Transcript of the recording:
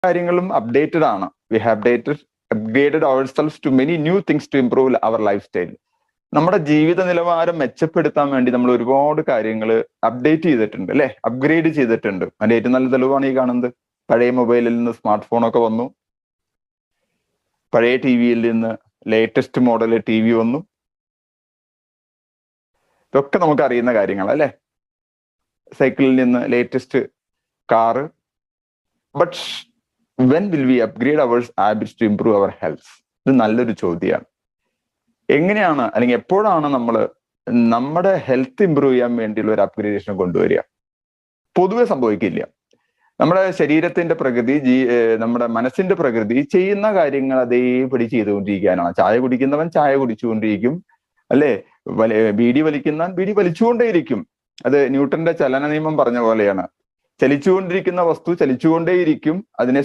കാര്യങ്ങളും അപ്ഡേറ്റഡ് ആണ്. We have upgraded ourselves to many new things to improve our lifestyle. നമ്മുടെ ജീവിത നിലവാരം മെച്ചപ്പെടുത്താൻ വേണ്ടി നമ്മൾ ഒരുപാട് കാര്യങ്ങൾ അപ്ഡേറ്റ് ചെയ്തിട്ടുണ്ട് അല്ലെ, അപ്ഗ്രേഡ് ചെയ്തിട്ടുണ്ട്. അതിന്റെ ഏറ്റവും നല്ല തെളിവാണ് ഈ കാണുന്നത്. പഴയ മൊബൈലിൽ നിന്ന് സ്മാർട്ട് ഫോണൊക്കെ വന്നു, പഴയ ടി വിയിൽ നിന്ന് ലേറ്റസ്റ്റ് മോഡൽ ടി വി വന്നു. ഇതൊക്കെ നമുക്ക് അറിയുന്ന കാര്യങ്ങൾ അല്ലെ. സൈക്കിളിൽ നിന്ന് latest car. But when will we upgrade our habits to improve our health? ഇത് നല്ലൊരു ചോദ്യമാണ്. എങ്ങനെയാണ് അല്ലെങ്കിൽ എപ്പോഴാണ് നമ്മൾ നമ്മുടെ ഹെൽത്ത് ഇംപ്രൂവ് ചെയ്യാൻ വേണ്ടിയുള്ള ഒരു അപ്ഗ്രേഡേഷൻ കൊണ്ടുവരിക? പൊതുവെ സംഭവിക്കില്ല. നമ്മുടെ ശരീരത്തിന്റെ പ്രകൃതി, നമ്മുടെ മനസ്സിന്റെ പ്രകൃതി ചെയ്യുന്ന കാര്യങ്ങൾ അതേപടി ചെയ്തുകൊണ്ടിരിക്കാനാണ്. ചായ കുടിക്കുന്നവൻ ചായ കുടിച്ചുകൊണ്ടിരിക്കും അല്ലെ, ബീഡി വലിക്കുന്നവൻ ബീഡി വലിച്ചുകൊണ്ടേയിരിക്കും. അത് ന്യൂട്ടന്റെ ചലന നിയമം പറഞ്ഞ പോലെയാണ്. ചലിച്ചുകൊണ്ടിരിക്കുന്ന വസ്തു ചലിച്ചുകൊണ്ടേയിരിക്കും. അതിനെ